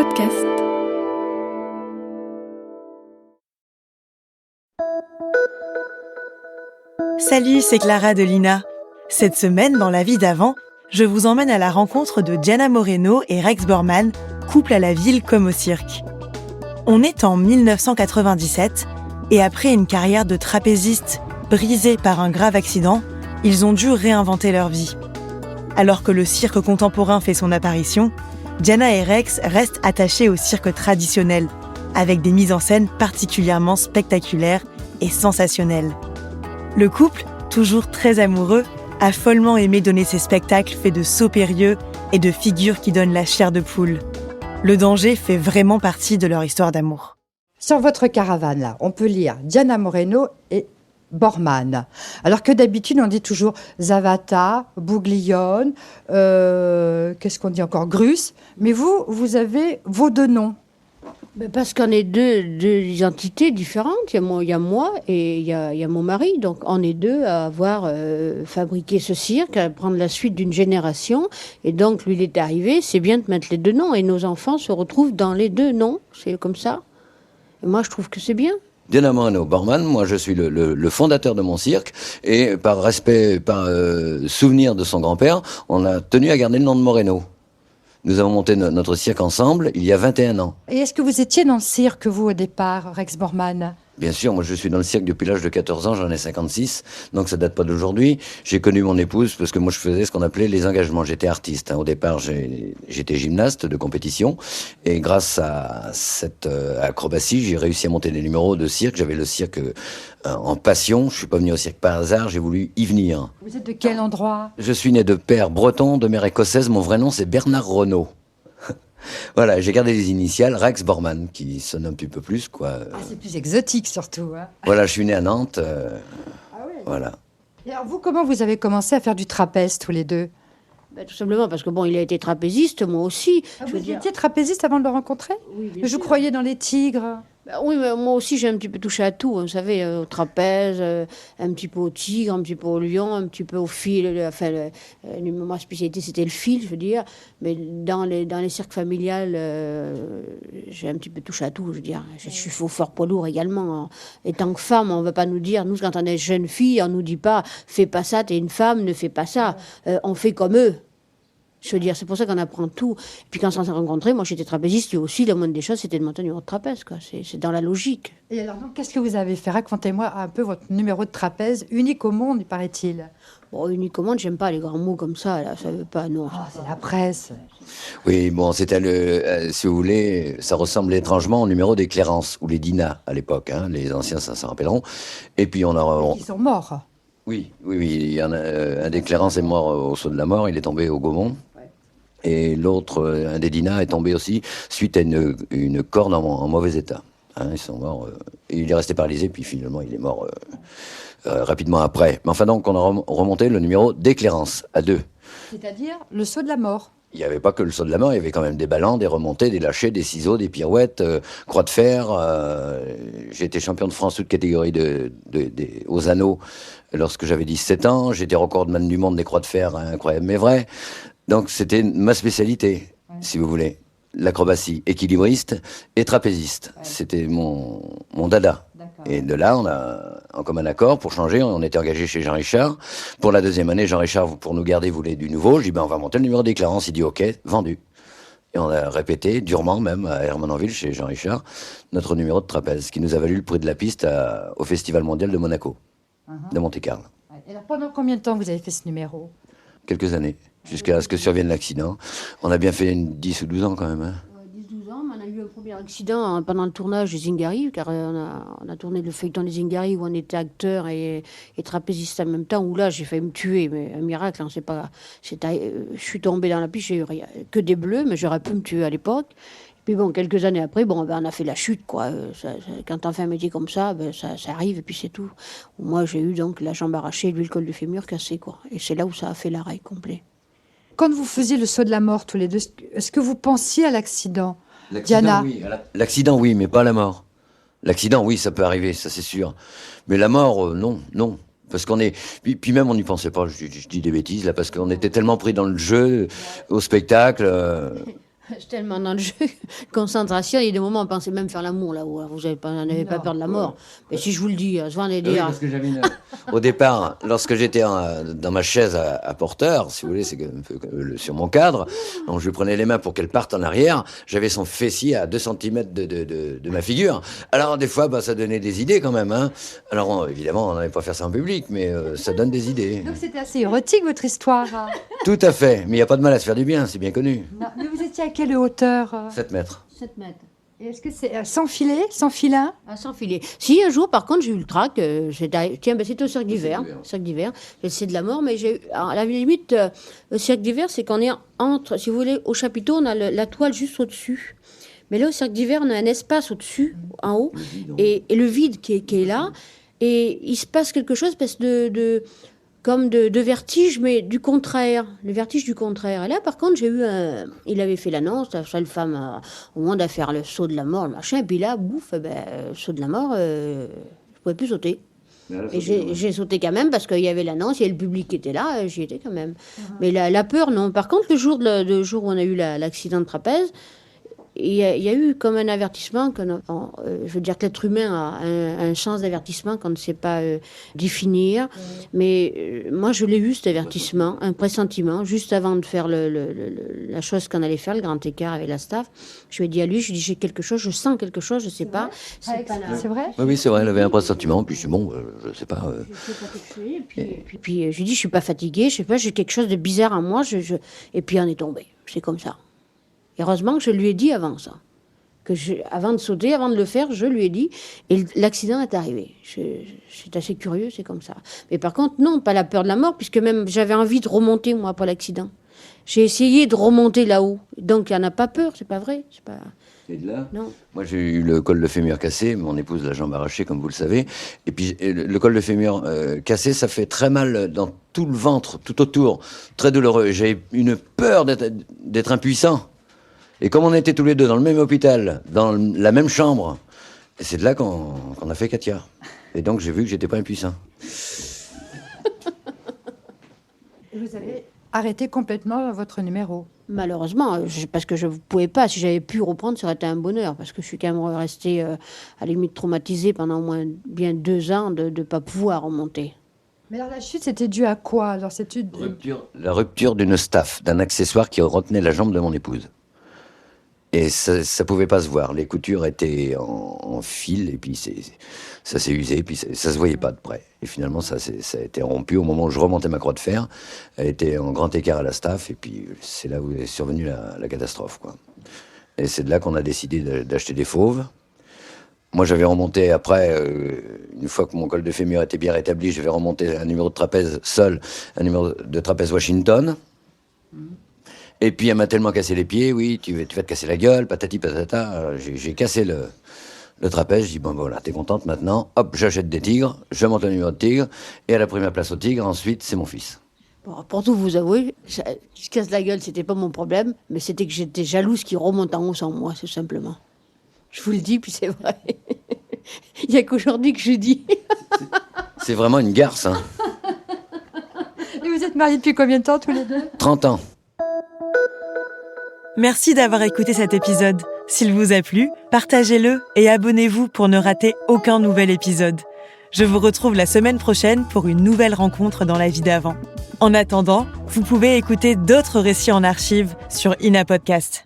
podcast. Salut, c'est Clara de Lina. Cette semaine, dans La vie d'avant, je vous emmène à la rencontre de Diana Moreno et Rex Borman, couple à la ville comme au cirque. On est en 1997 et après une carrière de trapéziste brisée par un grave accident, ils ont dû réinventer leur vie. Alors que le cirque contemporain fait son apparition, Diana et Rex restent attachés au cirque traditionnel, avec des mises en scène particulièrement spectaculaires et sensationnelles. Le couple, toujours très amoureux, a follement aimé donner ses spectacles faits de sauts périlleux et de figures qui donnent la chair de poule. Le danger fait vraiment partie de leur histoire d'amour. Sur votre caravane, là, on peut lire Diana Moreno et Borman. Alors que d'habitude, on dit toujours Zavata, Bouglione, qu'est-ce qu'on dit encore, Grus. Mais vous avez vos deux noms. Parce qu'on est deux identités différentes. Il y a moi et il y a mon mari. Donc on est deux à avoir fabriqué ce cirque, à prendre la suite d'une génération. Et donc lui, il est arrivé, c'est bien de mettre les deux noms. Et nos enfants se retrouvent dans les deux noms. C'est comme ça. Et moi, je trouve que c'est bien. Diana Moreno Borman, moi je suis le fondateur de mon cirque et par respect, par souvenir de son grand-père, on a tenu à garder le nom de Moreno. Nous avons monté notre cirque ensemble il y a 21 ans. Et est-ce que vous étiez dans le cirque, vous, au départ, Rex Borman ? Bien sûr, moi je suis dans le cirque depuis l'âge de 14 ans, j'en ai 56, donc ça date pas d'aujourd'hui. J'ai connu mon épouse parce que moi je faisais ce qu'on appelait les engagements, j'étais artiste. Au départ, j'étais gymnaste de compétition et grâce à cette acrobatie, j'ai réussi à monter des numéros de cirque. J'avais le cirque en passion, je suis pas venu au cirque par hasard, j'ai voulu y venir. Vous êtes de quel endroit ? Je suis né de père breton, de mère écossaise, mon vrai nom c'est Bernard Renault. Voilà, j'ai gardé les initiales, Rex Borman, qui sonne un petit peu plus, quoi. Ah, c'est plus exotique, surtout. Hein. Voilà, je suis né à Nantes. Voilà. Et alors, vous, comment vous avez commencé à faire du trapèze, tous les deux ? Tout simplement parce que il a été trapéziste, moi aussi. Vous étiez trapéziste avant de le rencontrer ? Oui, bien Je sûr. croyais dans les tigres. Oui, mais moi aussi j'ai un petit peu touché à tout, vous savez, au trapèze, un petit peu au tigre, un petit peu au lion, un petit peu au fil. Ma spécialité c'était le fil, je veux dire. Mais dans les cirques familiales, j'ai un petit peu touché à tout, je veux dire. Je suis fort poids lourd également. Et tant que femme, on ne va pas nous dire, nous quand on est jeune fille, on nous dit pas, fais pas ça, t'es une femme, ne fais pas ça. On fait comme eux. Je veux dire, c'est pour ça qu'on apprend tout. Et puis quand on s'est rencontrés, moi j'étais trapéziste, lui aussi, la moindre des choses, c'était de monter un numéro de trapèze, quoi. C'est dans la logique. Et alors, donc, qu'est-ce que vous avez fait ? Racontez-moi un peu votre numéro de trapèze, unique au monde, paraît-il. Unique au monde, j'aime pas les grands mots comme ça, là, ça veut pas, non. Oh, c'est la presse. Oui, bon, c'était si vous voulez, ça ressemble étrangement au numéro des Clérances, ou les Dinah, à l'époque, hein. Les anciens, ça s'en rappelleront. Et puis Ils sont morts. Oui, il y en a, un des Clérances est mort au saut de la mort, il est tombé au Gaumont. Et l'autre, un des Dinah, est tombé aussi suite à une corde en mauvais état. Hein, ils sont morts. Et il est resté paralysé, puis finalement, il est mort rapidement après. Mais enfin, donc, on a remonté le numéro d'éclairance à 2. C'est-à-dire le saut de la mort. Il n'y avait pas que le saut de la mort, il y avait quand même des ballons, des remontées, des lâchers, des ciseaux, des pirouettes, croix de fer. J'ai été champion de France toute catégorie aux anneaux lorsque j'avais 17 ans. J'étais recordman du monde des croix de fer, incroyable mais vrai. Donc c'était ma spécialité, si vous voulez. L'acrobatie, équilibriste et trapéziste. Ouais. C'était mon dada. D'accord. Et de là, on a, en commun accord, pour changer, on était engagé chez Jean Richard. Pour la deuxième année, Jean Richard, pour nous garder, voulait du nouveau. Je dis, on va monter le numéro des Clérances. Il dit, ok, vendu. Et on a répété, durement même, à Hermanonville, chez Jean Richard, notre numéro de trapèze, qui nous a valu le prix de la piste au Festival mondial de Monaco, de Monte-Carlo. Ouais. Et alors, pendant combien de temps vous avez fait ce numéro ? Quelques années. Jusqu'à ce que survienne l'accident. On a bien fait 10 ou 12 ans quand même. Hein. 10-12 ans, mais on a eu un premier accident pendant le tournage des Zingari, car on a tourné le feuilleton des Zingari où on était acteur et trapéziste en même temps, où là j'ai failli me tuer, mais un miracle, hein, je suis tombée dans la piste, j'ai eu que des bleus, mais j'aurais pu me tuer à l'époque. Puis bon, quelques années après, on a fait la chute, quoi. Quand on fait un métier comme ça, ça arrive et puis c'est tout. Moi j'ai eu donc la jambe arrachée, lui le col du fémur cassé, quoi. Et c'est là où ça a fait l'arrêt complet. Quand vous faisiez le saut de la mort tous les deux, est-ce que vous pensiez à l'accident, Diana ? Oui, l'accident, oui, mais pas la mort. L'accident, oui, ça peut arriver, ça c'est sûr. Mais la mort, non. Parce qu'on est... Puis même, on n'y pensait pas, je dis des bêtises, là, parce qu'on était tellement pris dans le jeu, au spectacle... Je suis tellement dans le jeu. Concentration, il y a des moments où on pensait même faire l'amour là-haut. Alors, vous n'avez pas peur de la mort. Mais si je vous le dis, souvent les Oui, dire. parce que j'avais au départ, lorsque j'étais dans ma chaise à porteur, si vous voulez, c'est un peu sur mon cadre, donc je lui prenais les mains pour qu'elle parte en arrière, j'avais son fessier à 2 cm de ma figure. Alors des fois, ça donnait des idées quand même. Hein. Alors évidemment, on n'allait pas faire ça en public, mais ça donne des idées. Donc c'était assez érotique votre histoire. Tout à fait, mais il n'y a pas de mal à se faire du bien, c'est bien connu. Non, mais vous étiez à quelle hauteur 7 mètres. 7 mètres. Et est-ce que c'est sans filet, sans filin? À s'enfiler. Si, un jour, par contre, j'ai eu le trac. C'était au cirque d'hiver. Cirque d'hiver. C'est de la mort, mais j'ai eu. À la limite, le cirque d'hiver, c'est qu'on est entre. Si vous voulez, au chapiteau, on a la toile juste au-dessus. Mais là, au cirque d'hiver, on a un espace au-dessus, en haut, et le vide qui est là. Et il se passe quelque chose parce comme de vertige, mais du contraire. Le vertige du contraire. Et là, par contre, il avait fait l'annonce, la seule femme au monde à faire le saut de la mort, le machin. Et puis là, bouf, le saut de la mort, je pouvais plus sauter. Et j'ai sauté quand même parce qu'il y avait l'annonce, il y avait le public qui était là, j'y étais quand même. Mais la peur, non. Par contre, le jour où on a eu l'accident de trapèze, il y a eu comme un avertissement, je veux dire que l'être humain a un sens d'avertissement qu'on ne sait pas définir, mais moi je l'ai eu cet avertissement, un pressentiment, juste avant de faire la chose qu'on allait faire, le grand écart avec la staff. Je lui ai dit à lui, j'ai quelque chose, je sens quelque chose, je ne sais pas. C'est vrai? Oui, c'est vrai, elle avait un pressentiment, puis c'est bon, je ne sais pas. Je sais pas quelque chose, puis je lui ai dit, je ne suis pas fatiguée, je sais pas, j'ai quelque chose de bizarre en moi, et puis on est tombé, c'est comme ça. Heureusement que je lui ai dit avant ça. Avant de sauter, avant de le faire, je lui ai dit. Et l'accident est arrivé. C'est assez curieux, c'est comme ça. Mais par contre, non, pas la peur de la mort, puisque même j'avais envie de remonter, moi, après l'accident. J'ai essayé de remonter là-haut. Donc, il n'y en a pas peur, c'est pas vrai. C'est pas... Et de là, non. Moi, j'ai eu le col de fémur cassé, mon épouse la jambe arrachée, comme vous le savez. Et puis, le col de fémur cassé, ça fait très mal dans tout le ventre, tout autour. Très douloureux. J'ai une peur d'être impuissant. Et comme on était tous les deux dans le même hôpital, dans la même chambre, c'est de là qu'on a fait Katia. Et donc j'ai vu que j'étais pas impuissant. Et vous avez arrêté complètement votre numéro? Malheureusement, parce que je ne pouvais pas. Si j'avais pu reprendre, ça aurait été un bonheur. Parce que je suis quand même restée, à la limite, traumatisée pendant au moins bien 2 ans de ne pas pouvoir remonter. Mais alors la chute, c'était dû à quoi? Alors, La rupture d'une staffe, d'un accessoire qui retenait la jambe de mon épouse. Et ça pouvait pas se voir. Les coutures étaient en fil, et puis ça s'est usé, et puis ça se voyait pas de près. Et finalement, ça a été rompu au moment où je remontais ma croix de fer. Elle était en grand écart à la staff, et puis c'est là où est survenue la catastrophe, quoi. Et c'est de là qu'on a décidé d'acheter des fauves. Moi, j'avais remonté après, une fois que mon col de fémur était bien rétabli, je vais remonter un numéro de trapèze seul, un numéro de trapèze Washington. Et puis, elle m'a tellement cassé les pieds, oui, tu vas te casser la gueule, patati patata. J'ai cassé le trapèze, je dis, bon, voilà, t'es contente maintenant, hop, j'achète des tigres, je monte le numéro de tigre, et elle a pris ma place au tigre, ensuite, c'est mon fils. Bon, pour tout vous avouer, qu'il se casse la gueule, c'était pas mon problème, mais c'était que j'étais jalouse qu'il remonte en haut sans moi, c'est simplement. Je vous le dis, puis c'est vrai. Il n'y a qu'aujourd'hui que je dis. C'est vraiment une garce, hein. Et vous êtes mariés depuis combien de temps, tous les deux? 30 ans. Merci d'avoir écouté cet épisode. S'il vous a plu, partagez-le et abonnez-vous pour ne rater aucun nouvel épisode. Je vous retrouve la semaine prochaine pour une nouvelle rencontre dans la vie d'avant. En attendant, vous pouvez écouter d'autres récits en archive sur Ina Podcast.